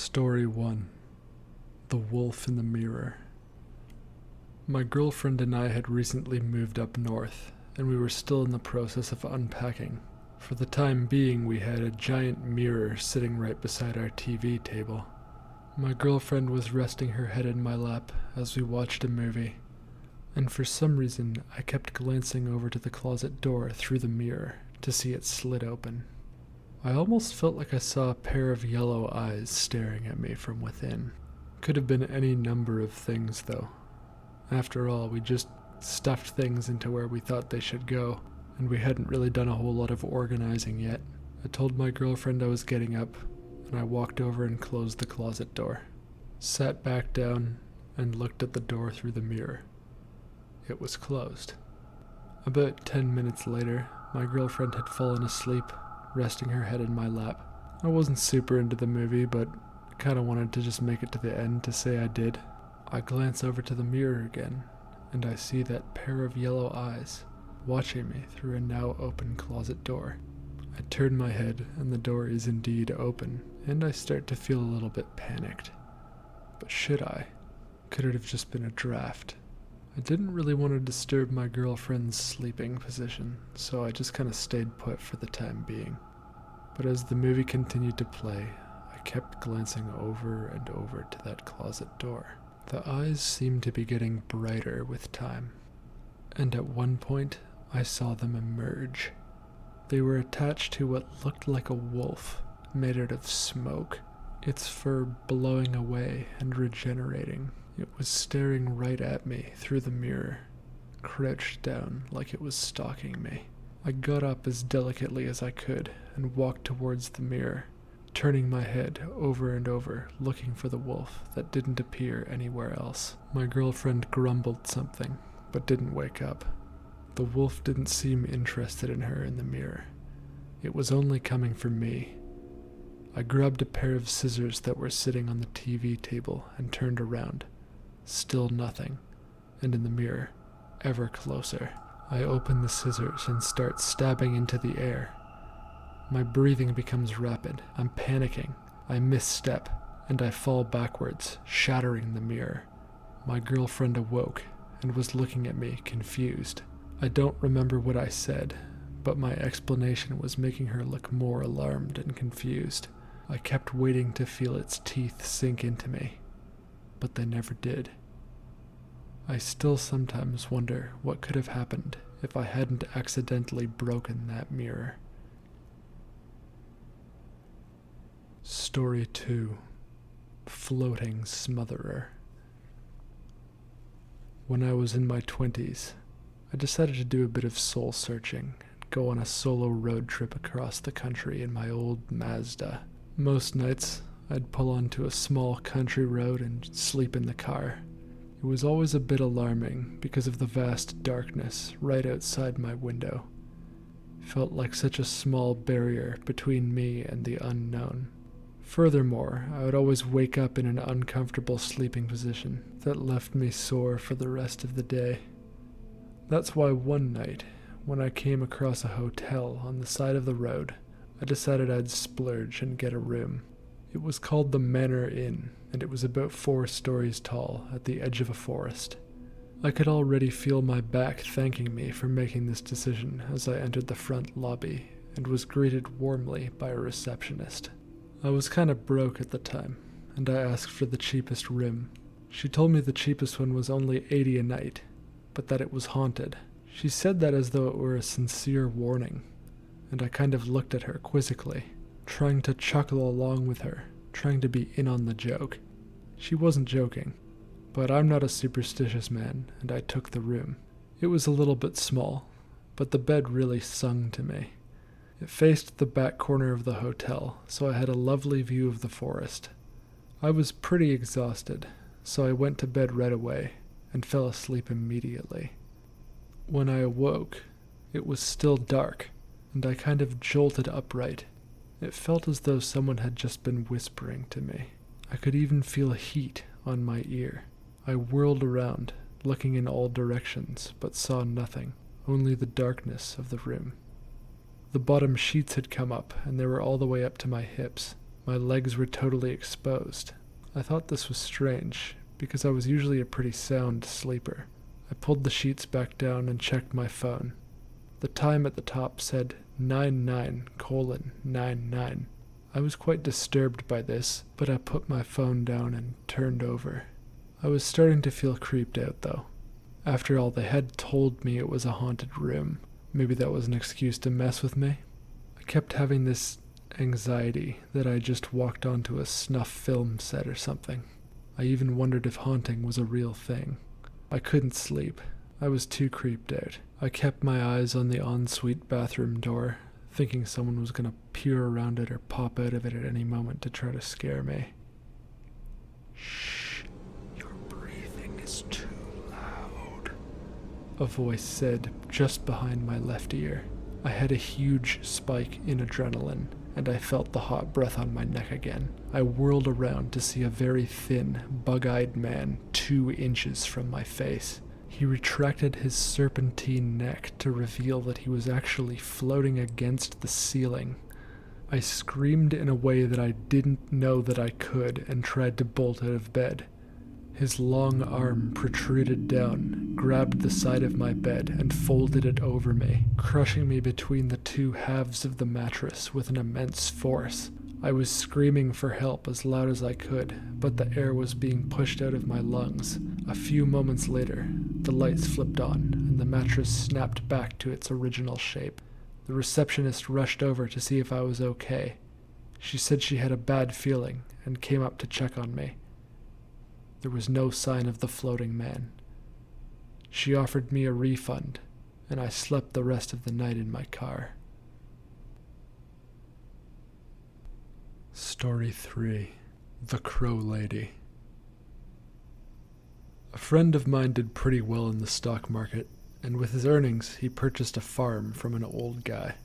Story 1. The Wolf in the Mirror. My girlfriend and I had recently moved up north, and we were still in the process of unpacking. For the time being, we had a giant mirror sitting right beside our TV table. My girlfriend was resting her head in my lap as we watched a movie, and for some reason I kept glancing over to the closet door through the mirror to see it slid open. I almost felt like I saw a pair of yellow eyes staring at me from within. Could have been any number of things, though. After all, we just stuffed things into where we thought they should go, and we hadn't really done a whole lot of organizing yet. I told my girlfriend I was getting up, and I walked over and closed the closet door, sat back down, and looked at the door through the mirror. It was closed. About 10 minutes later, my girlfriend had fallen asleep, resting her head in my lap. I wasn't super into the movie, but kinda wanted to just make it to the end to say I did. I glance over to the mirror again, and I see that pair of yellow eyes watching me through a now open closet door. I turn my head, and the door is indeed open, and I start to feel a little bit panicked. But should I? Could it have just been a draft? I didn't really want to disturb my girlfriend's sleeping position, so I just kind of stayed put for the time being. But as the movie continued to play, I kept glancing over and over to that closet door. The eyes seemed to be getting brighter with time, and at one point I saw them emerge. They were attached to what looked like a wolf made out of smoke, its fur blowing away and regenerating. It was staring right at me through the mirror, crouched down like it was stalking me. I got up as delicately as I could and walked towards the mirror, turning my head over and over, looking for the wolf that didn't appear anywhere else. My girlfriend grumbled something, but didn't wake up. The wolf didn't seem interested in her in the mirror. It was only coming for me. I grabbed a pair of scissors that were sitting on the TV table and turned around. Still nothing, and in the mirror, ever closer. I open the scissors and start stabbing into the air. My breathing becomes rapid. I'm panicking. I misstep, and I fall backwards, shattering the mirror. My girlfriend awoke and was looking at me, confused. I don't remember what I said, but my explanation was making her look more alarmed and confused. I kept waiting to feel its teeth sink into me, but they never did. I still sometimes wonder what could have happened if I hadn't accidentally broken that mirror. Story 2. Floating Smotherer. When I was in my 20s, I decided to do a bit of soul searching and go on a solo road trip across the country in my old Mazda. Most nights, I'd pull onto a small country road and sleep in the car. It was always a bit alarming because of the vast darkness right outside my window. It felt like such a small barrier between me and the unknown. Furthermore, I would always wake up in an uncomfortable sleeping position that left me sore for the rest of the day. That's why one night, when I came across a hotel on the side of the road, I decided I'd splurge and get a room. It was called the Manor Inn, and it was about 4 stories tall at the edge of a forest. I could already feel my back thanking me for making this decision as I entered the front lobby and was greeted warmly by a receptionist. I was kinda broke at the time, and I asked for the cheapest room. She told me the cheapest one was only $80 a night, but that it was haunted. She said that as though it were a sincere warning, and I kind of looked at her quizzically, trying to chuckle along with her, trying to be in on the joke. She wasn't joking, but I'm not a superstitious man, and I took the room. It was a little bit small, but the bed really sung to me. It faced the back corner of the hotel, so I had a lovely view of the forest. I was pretty exhausted, so I went to bed right away and fell asleep immediately. When I awoke, it was still dark, and I kind of jolted upright. It felt as though someone had just been whispering to me. I could even feel heat on my ear. I whirled around, looking in all directions, but saw nothing, only the darkness of the room. The bottom sheets had come up, and they were all the way up to my hips. My legs were totally exposed. I thought this was strange, because I was usually a pretty sound sleeper. I pulled the sheets back down and checked my phone. The time at the top said 99:99. I was quite disturbed by this, but I put my phone down and turned over. I was starting to feel creeped out, though. After all, they had told me it was a haunted room. Maybe that was an excuse to mess with me. I kept having this anxiety that I just walked onto a snuff film set or something. I even wondered if haunting was a real thing. I couldn't sleep. I was too creeped out. I kept my eyes on the ensuite bathroom door, thinking someone was going to peer around it or pop out of it at any moment to try to scare me. "Shh, your breathing is too loud," a voice said just behind my left ear. I had a huge spike in adrenaline, and I felt the hot breath on my neck again. I whirled around to see a very thin, bug-eyed man 2 inches from my face. He retracted his serpentine neck to reveal that he was actually floating against the ceiling. I screamed in a way that I didn't know that I could and tried to bolt out of bed. His long arm protruded down, grabbed the side of my bed, and folded it over me, crushing me between the 2 halves of the mattress with an immense force. I was screaming for help as loud as I could, but the air was being pushed out of my lungs. A few moments later, the lights flipped on, and the mattress snapped back to its original shape. The receptionist rushed over to see if I was okay. She said she had a bad feeling and came up to check on me. There was no sign of the floating man. She offered me a refund, and I slept the rest of the night in my car. Story 3. The Crow Lady. A friend of mine did pretty well in the stock market, and with his earnings, he purchased a farm from an old guy.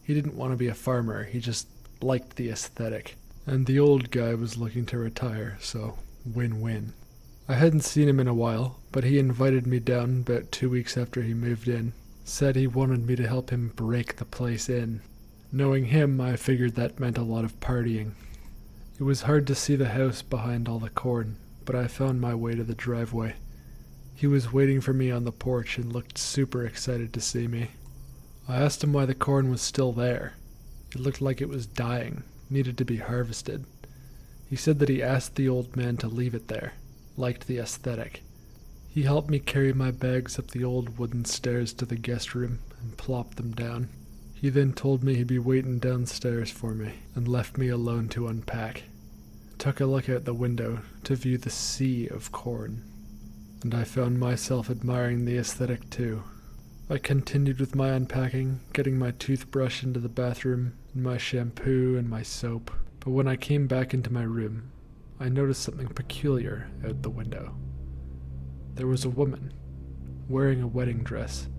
He didn't want to be a farmer, he just liked the aesthetic, and the old guy was looking to retire, so win-win. I hadn't seen him in a while, but he invited me down about 2 weeks after he moved in, said he wanted me to help him break the place in. Knowing him, I figured that meant a lot of partying. It was hard to see the house behind all the corn, but I found my way to the driveway. He was waiting for me on the porch and looked super excited to see me. I asked him why the corn was still there. It looked like it was dying, needed to be harvested. He said that he asked the old man to leave it there, liked the aesthetic. He helped me carry my bags up the old wooden stairs to the guest room and plopped them down. He then told me he'd be waiting downstairs for me and left me alone to unpack. I took a look out the window to view the sea of corn, and I found myself admiring the aesthetic too. I continued with my unpacking, getting my toothbrush into the bathroom, and my shampoo and my soap. But when I came back into my room, I noticed something peculiar out the window. There was a woman, wearing a wedding dress,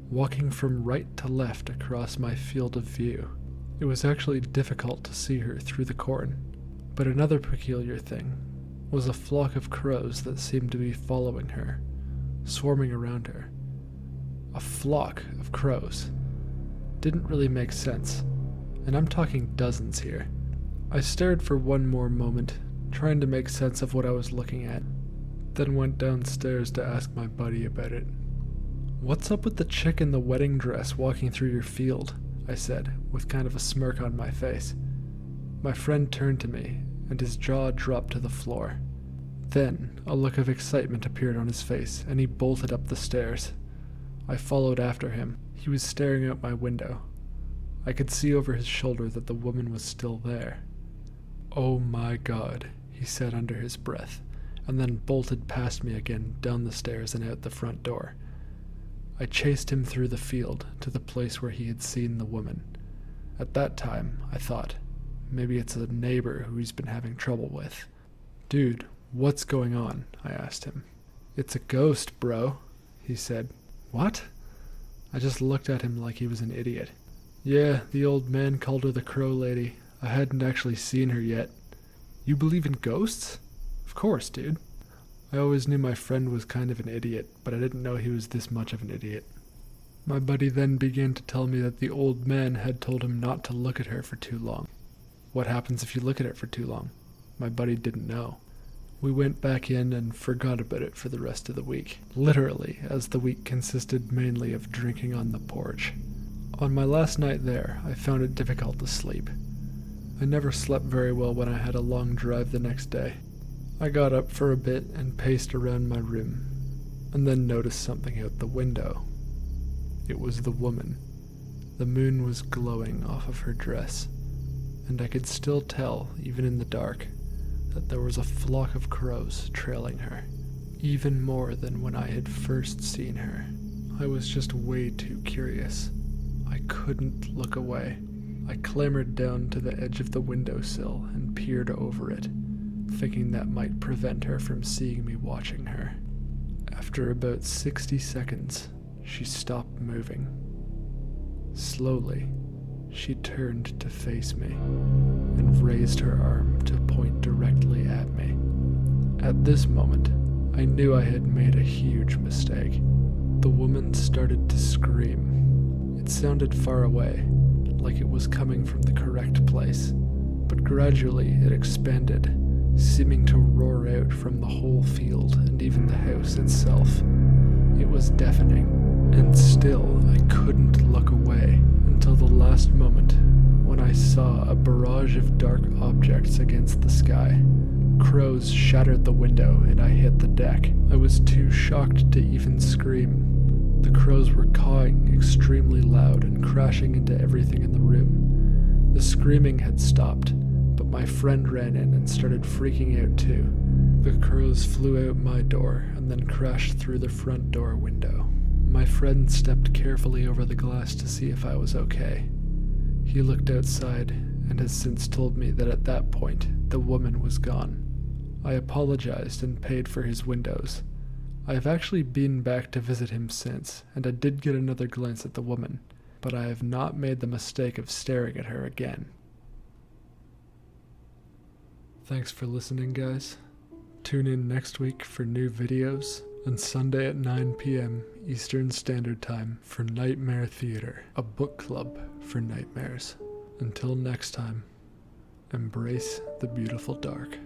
walking from right to left across my field of view. It was actually difficult to see her through the corn. But another peculiar thing was a flock of crows that seemed to be following her, swarming around her. A flock of crows. Didn't really make sense, and I'm talking dozens here. I stared for one more moment, trying to make sense of what I was looking at, then went downstairs to ask my buddy about it. "What's up with the chick in the wedding dress walking through your field?" I said, with kind of a smirk on my face. My friend turned to me, and his jaw dropped to the floor. Then, a look of excitement appeared on his face, and he bolted up the stairs. I followed after him. He was staring out my window. I could see over his shoulder that the woman was still there. "Oh my God," he said under his breath, and then bolted past me again down the stairs and out the front door. I chased him through the field to the place where he had seen the woman. At that time, I thought, maybe it's a neighbor who he's been having trouble with. "Dude, what's going on?" I asked him. "It's a ghost, bro," he said. "What?" I just looked at him like he was an idiot. "Yeah, the old man called her the Crow Lady. I hadn't actually seen her yet." "You believe in ghosts?" "Of course, dude." I always knew my friend was kind of an idiot, but I didn't know he was this much of an idiot. My buddy then began to tell me that the old man had told him not to look at her for too long. What happens if you look at it for too long? My buddy didn't know. We went back in and forgot about it for the rest of the week. Literally, as the week consisted mainly of drinking on the porch. On my last night there, I found it difficult to sleep. I never slept very well when I had a long drive the next day. I got up for a bit and paced around my room, and then noticed something out the window. It was the woman. The moon was glowing off of her dress, and I could still tell, even in the dark, that there was a flock of crows trailing her, even more than when I had first seen her. I was just way too curious. I couldn't look away. I clambered down to the edge of the windowsill and peered over it, thinking that might prevent her from seeing me watching her. After about 60 seconds, she stopped moving. Slowly, she turned to face me and raised her arm to point directly at me. At this moment, I knew I had made a huge mistake. The woman started to scream. It sounded far away, like it was coming from the correct place, but gradually it expanded, seeming to roar out from the whole field and even the house itself. It was deafening, and still I couldn't look away until the last moment when I saw a barrage of dark objects against the sky. Crows shattered the window and I hit the deck. I was too shocked to even scream. The crows were cawing extremely loud and crashing into everything in the room. The screaming had stopped, but my friend ran in and started freaking out too. The crows flew out my door and then crashed through the front door window. My friend stepped carefully over the glass to see if I was okay. He looked outside and has since told me that at that point, the woman was gone. I apologized and paid for his windows. I have actually been back to visit him since, and I did get another glance at the woman, but I have not made the mistake of staring at her again. Thanks for listening, guys. Tune in next week for new videos, and Sunday at 9 p.m. Eastern Standard Time for Nightmare Theater, a book club for nightmares. Until next time, embrace the beautiful dark.